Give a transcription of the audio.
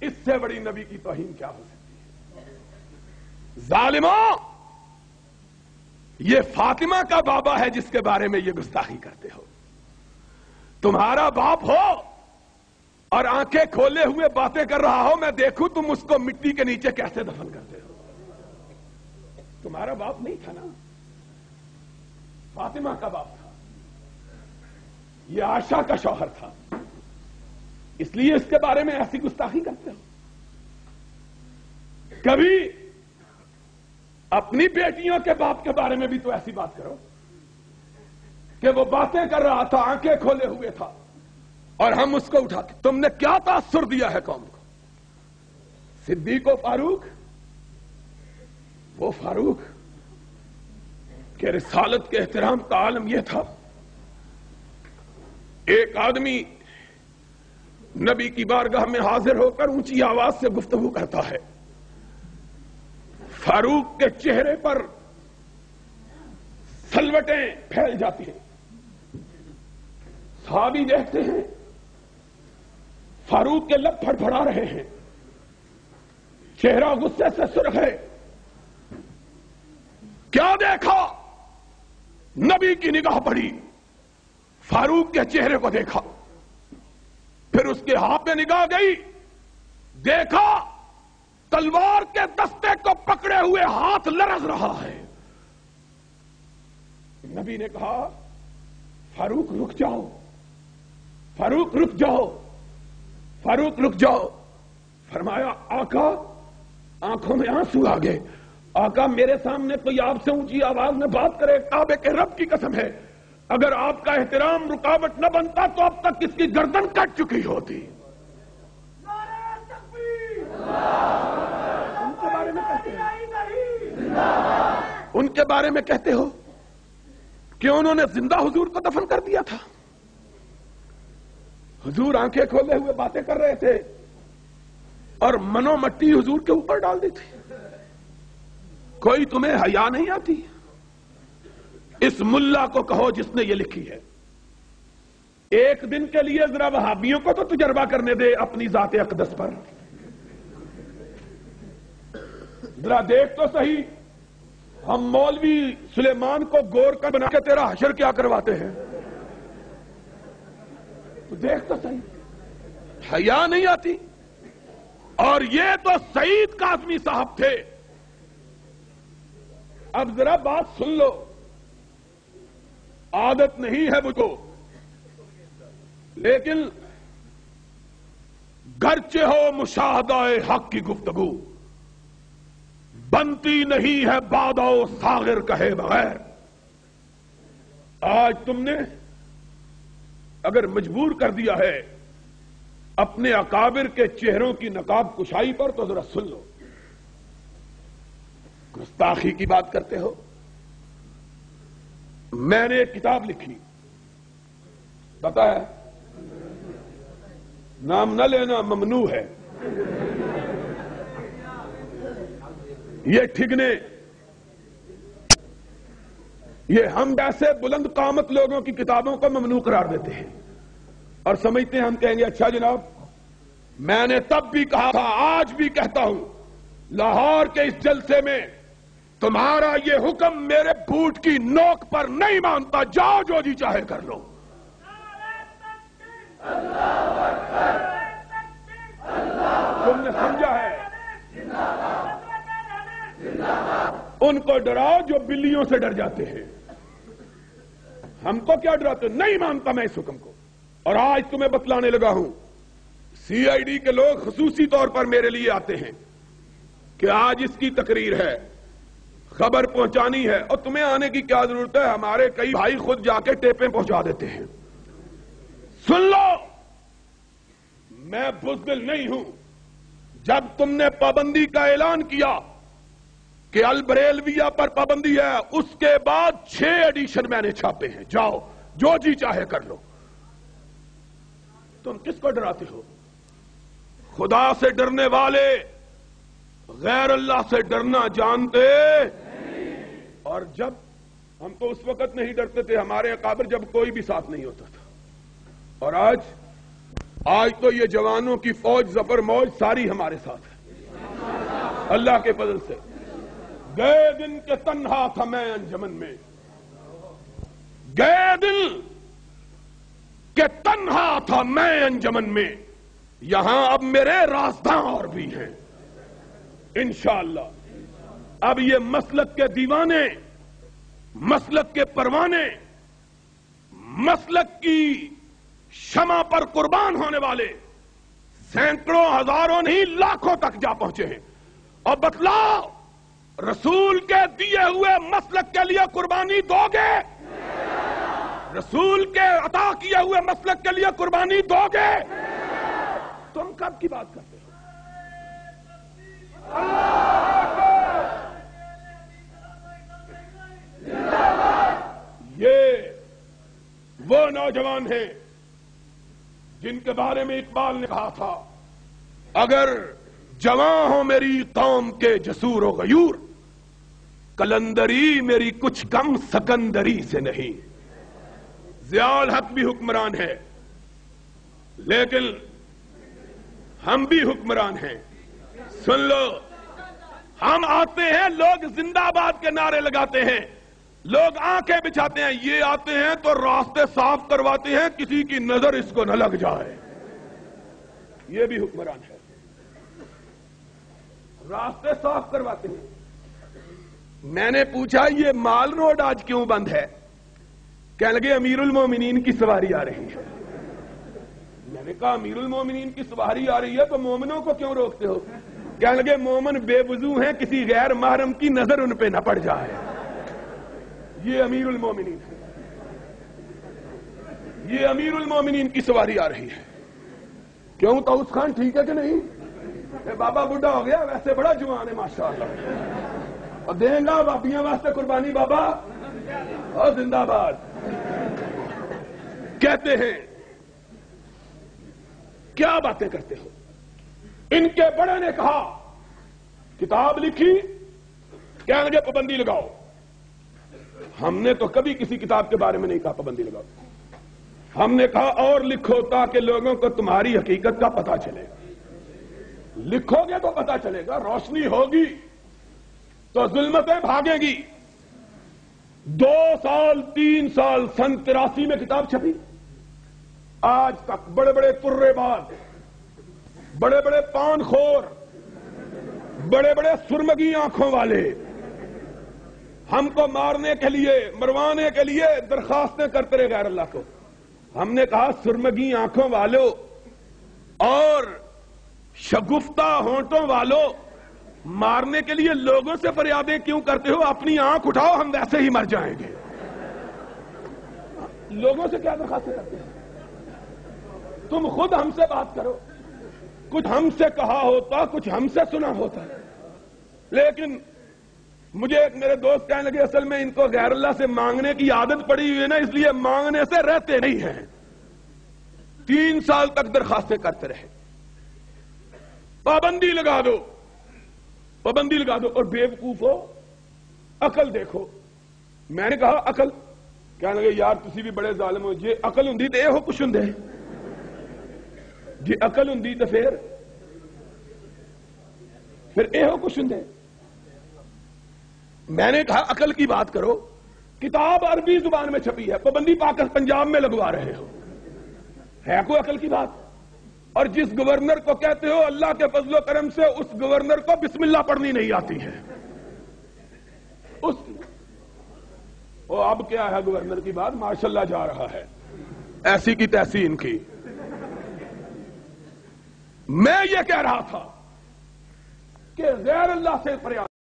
اس سے بڑی نبی کی توہین کیا ہو سکتی ہے؟ ظالموں، یہ فاطمہ کا بابا ہے جس کے بارے میں یہ گستاخی کرتے ہو۔ تمہارا باپ ہو اور آنکھیں کھولے ہوئے باتیں کر رہا ہو، میں دیکھوں تم اس کو مٹی کے نیچے کیسے دفن کرتے ہو۔ تمہارا باپ نہیں تھا نا، فاطمہ کا باپ تھا، یہ عائشہ کا شوہر تھا، اس لیے اس کے بارے میں ایسی گستاخی کرتے ہو۔ کبھی اپنی بیٹیوں کے باپ کے بارے میں بھی تو ایسی بات کرو کہ وہ باتیں کر رہا تھا، آنکھیں کھولے ہوئے تھا، اور ہم اس کو اٹھا کے تم نے کیا تاثر دیا ہے قوم کو؟ صدیق و فاروق، وہ فاروق کہ رسالت کے احترام کا عالم یہ تھا، ایک آدمی نبی کی بارگاہ میں حاضر ہو کر اونچی آواز سے گفتگو کرتا ہے، فاروق کے چہرے پر سلوٹیں پھیل جاتی ہیں، صحابی دیکھتے ہیں فاروق کے لب پھڑپھڑا رہے ہیں، چہرہ غصے سے سرخ ہے۔ کیا دیکھا؟ نبی کی نگاہ پڑی، فاروق کے چہرے کو دیکھا، پھر اس کے ہاتھ میں نگاہ گئی، دیکھا تلوار کے دستے کو پکڑے ہوئے ہاتھ لرز رہا ہے۔ نبی نے کہا فاروق رک جاؤ، فاروق رک جاؤ، فاروق رک جاؤ۔ فرمایا آقا، آنکھوں میں آنسو آ گئے، آقا میرے سامنے کوئی آپ سے اونچی آواز میں بات کرے، کعبے کے رب کی قسم ہے اگر آپ کا احترام رکاوٹ نہ بنتا تو اب تک اس کی گردن کٹ چکی ہوتی۔ ان کے بارے میں کہتے ہو کہ انہوں نے زندہ حضور کو دفن کر دیا تھا۔ حضور آنکھیں کھولے ہوئے باتیں کر رہے تھے اور منو مٹی حضور کے اوپر ڈال دی تھی۔ کوئی تمہیں حیا نہیں آتی؟ اس ملا کو کہو جس نے یہ لکھی ہے، ایک دن کے لیے ذرا وہابیوں کو تو تجربہ کرنے دے اپنی ذات اقدس پر، ذرا دیکھ تو صحیح، ہم مولوی سلیمان کو گور کا بنا کے تیرا حشر کیا کرواتے ہیں، تو دیکھ تو صحیح، حیا نہیں آتی۔ اور یہ تو سعید کاظمی صاحب تھے۔ اب ذرا بات سن لو، عادت نہیں ہے مجھ کو، لیکن گرچہ ہو مشاہدہ حق کی گفتگو، بنتی نہیں ہے بادہ و ساغر کہے بغیر۔ آج تم نے اگر مجبور کر دیا ہے اپنے اکابر کے چہروں کی نقاب کشائی پر تو ذرا سن لو، گستاخی کی بات کرتے ہو۔ میں نے ایک کتاب لکھی، پتہ ہے نام نہ لینا ممنوع ہے، یہ ٹھگنے، یہ ہم جیسے بلند قامت لوگوں کی کتابوں کو ممنوع قرار دیتے ہیں اور سمجھتے ہیں ہم کہیں گے اچھا جناب، میں نے تب بھی کہا تھا، آج بھی کہتا ہوں، لاہور کے اس جلسے میں تمہارا یہ حکم میرے بوٹ کی نوک پر نہیں مانتا، جاؤ جو جی چاہے کر لو۔ تم نے سمجھا ہے؟ ان کو ڈراؤ جو بلیوں سے ڈر جاتے ہیں، ہم کو کیا ڈراتے؟ نہیں مانتا میں اس حکم کو۔ اور آج تمہیں بتلانے لگا ہوں، سی آئی ڈی کے لوگ خصوصی طور پر میرے لیے آتے ہیں کہ آج اس کی تقریر ہے، خبر پہنچانی ہے، اور تمہیں آنے کی کیا ضرورت ہے؟ ہمارے کئی بھائی خود جا کے ٹیپیں پہنچا دیتے ہیں۔ سن لو، میں بزدل نہیں ہوں۔ جب تم نے پابندی کا اعلان کیا کہ البریلویہ پر پابندی ہے، اس کے بعد 6 ایڈیشن میں نے چھاپے ہیں، جاؤ جو جی چاہے کر لو۔ تم کس کو ڈراتے ہو؟ خدا سے ڈرنے والے غیر اللہ سے ڈرنا جانتے، اور جب ہم تو اس وقت نہیں ڈرتے تھے، ہمارے اکابر جب کوئی بھی ساتھ نہیں ہوتا تھا، اور آج آج تو یہ جوانوں کی فوج ظفر موج ساری ہمارے ساتھ ہے اللہ کے فضل سے. گئے دن کے تنہا تھا میں انجمن میں، گئے دن کہ تنہا تھا میں انجمن میں، یہاں اب میرے رازداں اور بھی ہیں انشاءاللہ. اب یہ مسلک کے دیوانے، مسلک کے پروانے، مسلک کی شمع پر قربان ہونے والے سینکڑوں ہزاروں نہیں لاکھوں تک جا پہنچے ہیں. اور بتلاؤ رسول کے دیے ہوئے مسلک کے لیے قربانی دو گے؟ رسول کے عطا کیے ہوئے مسلک کے لیے قربانی دو گے؟ تم کب کی بات کرتے ہو؟ یہ وہ نوجوان ہیں جن کے بارے میں اقبال نے کہا تھا، اگر جواں ہو میری قوم کے جسور و غیور، کلندری میری کچھ کم سکندری سے نہیں. ضیاء الحق بھی حکمران ہے لیکن ہم بھی حکمران ہیں. سن لو، ہم آتے ہیں لوگ زندہ باد کے نعرے لگاتے ہیں، لوگ آنکھیں بچھاتے ہیں، یہ آتے ہیں تو راستے صاف کرواتے ہیں کسی کی نظر اس کو نہ لگ جائے. یہ بھی حکمران ہے، راستے صاف کرواتے ہیں. میں نے پوچھا یہ مال روڈ آج کیوں بند ہے؟ کہنے لگے امیر المومنین کی سواری آ رہی ہے. میں نے کہا امیر المومنین کی سواری آ رہی ہے تو مومنوں کو کیوں روکتے ہو؟ کہنے لگے مومن بے وضو ہیں، کسی غیر محرم کی نظر ان پہ نہ پڑ جائے. یہ امیر المومنین ہے، یہ امیر المومنین کی سواری آ رہی ہے. کیوں طاؤس خان ٹھیک ہے کہ نہیں؟ بابا بڈھا ہو گیا ویسے بڑا جوان ہے ماشاءاللہ. اور دیں گا بابیاں واسطے قربانی بابا اور زندہ باد. کہتے ہیں کیا باتیں کرتے ہو؟ ان کے بڑے نے کہا کتاب لکھی، کہنے لگے پابندی لگاؤ. ہم نے تو کبھی کسی کتاب کے بارے میں نہیں کہا پابندی لگاؤ. ہم نے کہا اور لکھو تاکہ لوگوں کو تمہاری حقیقت کا پتہ چلے. لکھو گے تو پتہ چلے گا، روشنی ہوگی تو ظلمتیں بھاگیں گی. 2 سال 3 سال سن 83 میں کتاب چھپی، آج تک بڑے بڑے ترے باز، بڑے بڑے پان خور، بڑے بڑے سرمگی آنکھوں والے ہم کو مارنے کے لیے، مروانے کے لیے درخواستیں کرتے رہے غیر اللہ کو. ہم نے کہا سرمگی آنکھوں والوں اور شگفتہ ہونٹوں والوں، مارنے کے لیے لوگوں سے فریادیں کیوں کرتے ہو؟ اپنی آنکھ اٹھاؤ، ہم ویسے ہی مر جائیں گے. لوگوں سے کیا درخواستیں کرتے ہو؟ تم خود ہم سے بات کرو. کچھ ہم سے کہا ہوتا، کچھ ہم سے سنا ہوتا. لیکن مجھے ایک میرے دوست کہنے لگے اصل میں ان کو غیر اللہ سے مانگنے کی عادت پڑی ہوئی ہے نا، اس لیے مانگنے سے رہتے نہیں ہیں. 3 سال تک درخواستیں کرتے رہے. پابندی لگا دو، پابندی لگا دو. اور بیوقوف ہو، عقل دیکھو. میں نے کہا عقل؟ کہنے لگے یار تسی بھی بڑے ظالم ہو، جی عقل ہوں تو یہ ہو کچھ ہوں، جی عقل ہوں تو پھر یہ ہو کچھ ہوں. میں نے کہا عقل کی بات کرو. کتاب عربی زبان میں چھپی ہے، پابندی پنجاب میں لگوا رہے ہو، ہے کوئی عقل کی بات؟ اور جس گورنر کو کہتے ہو اللہ کے فضل و کرم سے اس گورنر کو بسم اللہ پڑھنی نہیں آتی ہے. اب کیا ہے گورنر کی بات، ماشاءاللہ جا رہا ہے ایسی کی تیسی ان کی. میں یہ کہہ رہا تھا کہ غیر اللہ سے فریاد